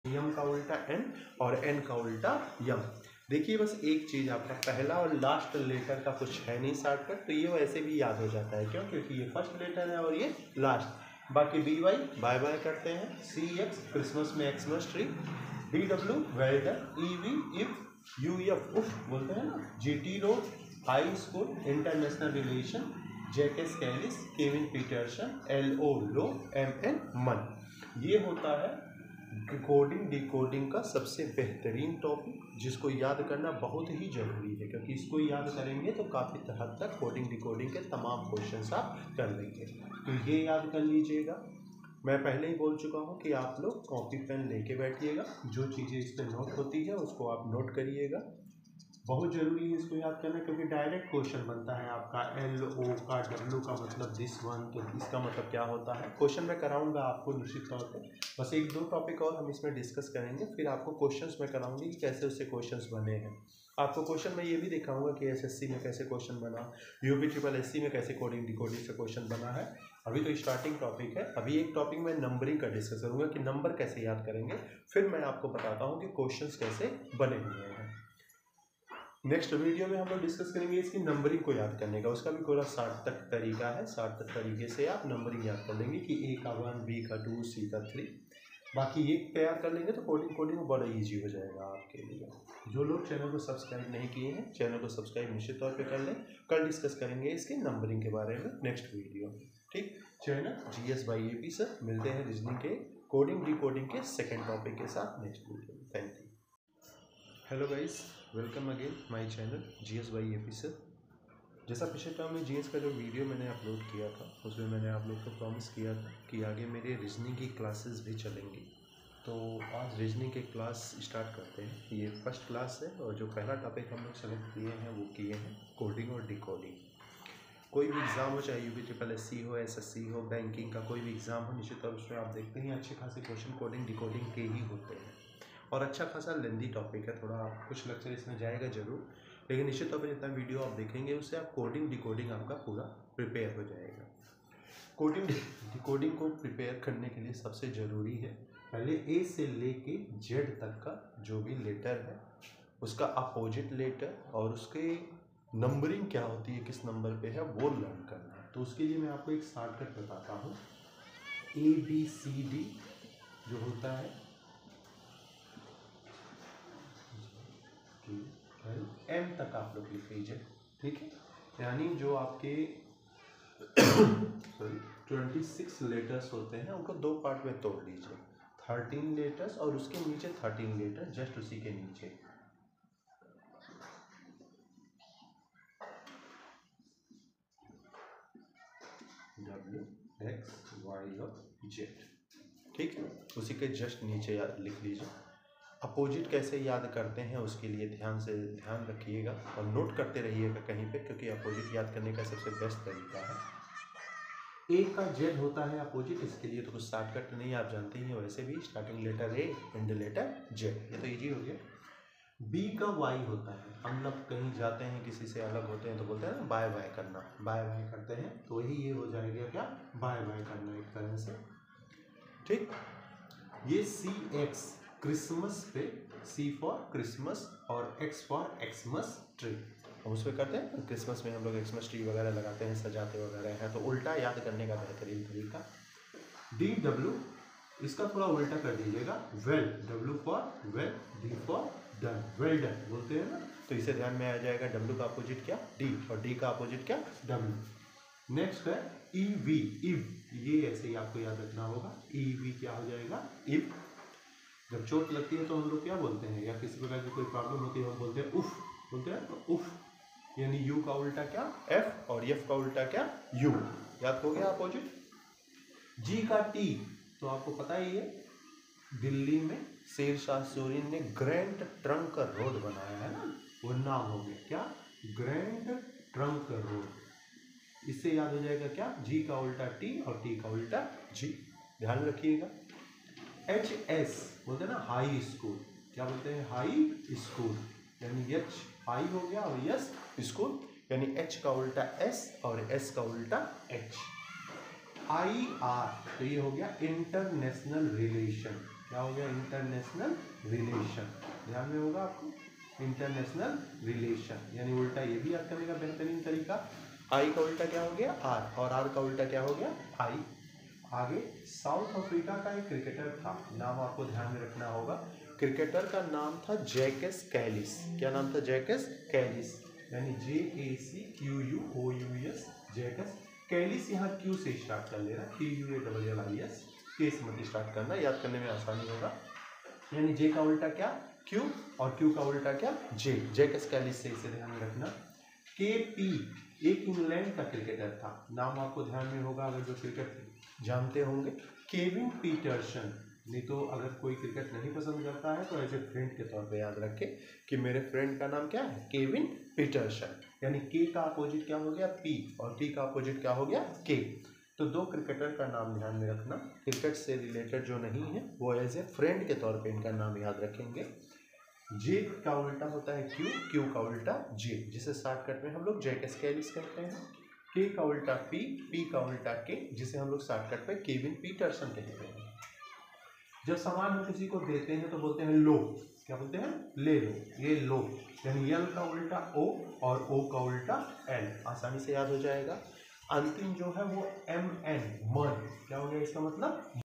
यम का उल्टा एन और एन का उल्टा यम। देखिए बस एक चीज़, आपका पहला और लास्ट लेटर का कुछ है नहीं शॉर्टकट, तो ये वैसे भी याद हो जाता है। क्यों? क्योंकि ये फर्स्ट लेटर है और ये लास्ट। बाकी बी वाई बाय बाय करते हैं, सी एक्स क्रिसमस में Xmas tree, D W welder, E V if, U F उफ बोलते हैं ना, G T road, high school, international relation, Jacques Kallis, Kevin Pietersen, L O lo, M N man. ये होता है कोडिंग डिकोडिंग का सबसे बेहतरीन टॉपिक, जिसको याद करना बहुत ही ज़रूरी है, क्योंकि इसको याद करेंगे तो काफ़ी हद तक कोडिंग डिकोडिंग के तमाम क्वेश्चंस आप कर लेंगे। तो ये याद कर लीजिएगा। मैं पहले ही बोल चुका हूँ कि आप लोग कॉपी पेन लेके बैठिएगा, जो चीज़ें इस पर नोट होती है उसको आप नोट करिएगा। बहुत ज़रूरी है इसको याद करना, क्योंकि डायरेक्ट क्वेश्चन बनता है आपका एल ओ का डब्ल्यू का मतलब दिस वन, तो इसका मतलब क्या होता है। क्वेश्चन मैं कराऊंगा आपको निश्चित तौर पे, बस एक दो टॉपिक और हम इसमें डिस्कस करेंगे, फिर आपको क्वेश्चंस मैं कराऊंगी कि कैसे उससे क्वेश्चंस बने हैं। आपको क्वेश्चन में ये भी दिखाऊंगा कि एसएससी में कैसे क्वेश्चन बना, यूपी ट्रिपल एससी में कैसे कोडिंग डिकोडिंग से क्वेश्चन बना है। अभी तो स्टार्टिंग टॉपिक है, अभी एक टॉपिक में नंबरिंग का डिस्कस करूँगा कि नंबर कैसे याद करेंगे, फिर मैं आपको बताता हूँ कि क्वेश्चन कैसे बने हुए हैं। नेक्स्ट वीडियो में हम लोग डिस्कस करेंगे इसकी नंबरिंग को याद करने का, उसका भी पूरा सार्थक तरीका है। सार्थक तरीके से आप नंबरिंग याद कर लेंगे कि ए का 1, बी का 2, सी का 3। बाकी ये तैयार कर लेंगे तो कोडिंग बड़ा इजी हो जाएगा आपके लिए। जो लोग चैनल को सब्सक्राइब नहीं किए हैं, चैनल को सब्सक्राइब निश्चित तौर पे कर लें। कल डिस्कस करेंगे इसके नंबरिंग के बारे में नेक्स्ट वीडियो। ठीक, channel GS by AP sir. मिलते हैं रीजनिंग के कोडिंग डिकोडिंग के सेकेंड टॉपिक के साथ नेक्स्ट वीडियो में। Thank you. Hello guys, welcome again my channel GS by AP sir. जैसा पिछले टाइम में GS का जो वीडियो मैंने अपलोड किया था, उसमें मैंने आप लोग को प्रॉमिस किया था कि आगे मेरे रीजनिंग की क्लासेस भी चलेंगी। तो आज रीजनिंग की क्लास स्टार्ट करते हैं। ये फर्स्ट क्लास है और जो पहला टॉपिक हम लोग सेलेक्ट किए हैं वो किए हैं कोडिंग और डिकोडिंग। कोई भी एग्ज़ाम हो, चाहे यूपी ट्रिपल एससी हो, SSC हो, बैंकिंग का कोई भी एग्ज़ाम हो, निश्चित तौर उसमें आप देखते हैं अच्छे खासे क्वेश्चन कोडिंग डिकोडिंग के ही होते हैं। और अच्छा खासा लेंदी टॉपिक है, थोड़ा कुछ लेक्चर इसमें जाएगा जरूर, लेकिन निश्चित तौर पर जितना वीडियो आप देखेंगे उससे आप कोडिंग डिकोडिंग आपका पूरा प्रिपेयर हो जाएगा। कोडिंग डिकोडिंग को प्रिपेयर करने के लिए सबसे ज़रूरी है पहले ए से लेके जेड तक का जो भी लेटर है उसका अपोजिट लेटर और उसके नंबरिंग क्या होती है, किस नंबर पे है, वो लर्न करना है। तो उसके लिए मैं आपको एक शॉर्टकट बताता हूँ। ABCD जो होता है M तक आप लोग लिख लीजिए, ठीक है। यानी जो आपके सॉरी 26 लेटर्स होते हैं उनको दो पार्ट में तोड़ लीजिए। 13 लेटर्स और उसके नीचे 13 लेटर जस्ट उसी के नीचे। W X Y और Z, ठीक है, उसी के जस्ट नीचे लिख लीजिए। अपोजिट कैसे याद करते हैं उसके लिए ध्यान रखिएगा और नोट करते रहिएगा कहीं पे, क्योंकि अपोजिट याद करने का सबसे बेस्ट तरीका है। ए का जेड होता है अपोजिट, इसके लिए तो कुछ शॉर्टकट नहीं, आप जानते ही हैं वैसे भी, starting letter A and letter Z, ये तो इजी हो गया। बी का वाई होता है, हम लोग कहीं जाते हैं किसी से अलग होते हैं तो बोलते हैं ना बाय बाय करना, बाय बाय करते हैं, तो वही ये हो जाएगा क्या, बाय बाय करना एक तरह से, ठीक। ये CX क्रिसमस पे, C फॉर क्रिसमस और X फॉर एक्समस ट्री, हम उस पर करते हैं क्रिसमस में हम लोग एक्समस ट्री वगैरह लगाते हैं, सजाते वगैरह हैं, तो उल्टा याद करने का बेहतरीन तरीका। DW इसका थोड़ा उल्टा कर दीजिएगा, well, W for well, D for done, well done बोलते हैं ना, तो इसे ध्यान में आ जाएगा। W का अपोजिट क्या, D, और D का अपोजिट क्या, W। नेक्स्ट है EV, इव, ये ऐसे ही आपको याद रखना होगा। EV क्या हो जाएगा, इव। जब चोट लगती है तो हम लोग क्या बोलते हैं, या किसी प्रकार की कोई प्रॉब्लम होती है हम बोलते हैं उफ, बोलते हैं तो उफ, यानी U का उल्टा क्या, F, और F का उल्टा क्या, U। याद हो गया अपोजिट। G का T, तो आपको पता ही है, दिल्ली में शेरशाह सूरी ने ग्रैंड ट्रंक रोड बनाया है ना, वो नाम हो गया क्या, ग्रैंड ट्रंक रोड। इससे याद हो जाएगा क्या, G का उल्टा T और T का उल्टा G, ध्यान रखिएगा। HS बोलते हैं ना हाई स्कूल, क्या बोलते हैं, हाई स्कूल, यानी H हाई हो गया और S स्कूल, यानी H का उल्टा S और S का उल्टा H। IR, तो ये हो गया इंटरनेशनल रिलेशन, क्या हो गया, इंटरनेशनल रिलेशन, ध्यान में होगा आपको, इंटरनेशनल रिलेशन, यानी उल्टा ये भी याद करने का बेहतरीन तरीका। आई का उल्टा क्या हो गया, आर, और आर का उल्टा क्या हो गया, आई। आगे साउथ अफ्रीका का एक क्रिकेटर था, नाम आपको ध्यान में रखना होगा, क्रिकेटर का नाम था जैकस कैलिस। क्या नाम था, जैकस कैलिस, यानी JACQUOUS, जैकस कैलिस। यहाँ क्यू से स्टार्ट कर लेना, QUALLIS, के से मत स्टार्ट करना, याद करने में आसानी होगा। यानी जे का उल्टा क्या, क्यू, और क्यू का उल्टा क्या, जे, जैकस कैलिस से इसे ध्यान में रखना। KP एक इंग्लैंड का क्रिकेटर था, नाम आपको ध्यान में होगा अगर जो क्रिकेट जानते होंगे, केविन पीटरसन। नहीं तो अगर कोई क्रिकेट नहीं पसंद करता है तो ऐसे फ्रेंड के तौर पे याद रखे कि मेरे फ्रेंड का नाम क्या है, केविन पीटरसन। यानी के का अपोजिट क्या हो गया, पी, और पी का अपोजिट क्या हो गया, के। तो दो क्रिकेटर का नाम ध्यान में रखना, क्रिकेट से रिलेटेड जो नहीं है वो एज ए फ्रेंड के तौर पे इनका नाम याद रखेंगे। जे का उल्टा होता है क्यू, क्यू का उल्टा जे, जिसे शॉर्टकट में हम लोग जैकस कैलिस कहते हैं। के का उल्टा पी, पी का उल्टा के, जिसे हम लोग शॉर्टकट में केविन पीटरसन कहते हैं। जब सामान हम किसी को देते हैं तो बोलते हैं लो, क्या बोलते हैं, ले लो, ये लो, यानी यल का उल्टा ओ और ओ का उल्टा एल, आसानी से याद हो जाएगा। अंतिम जो है वो MN, मन, क्या हो गया इसका मतलब,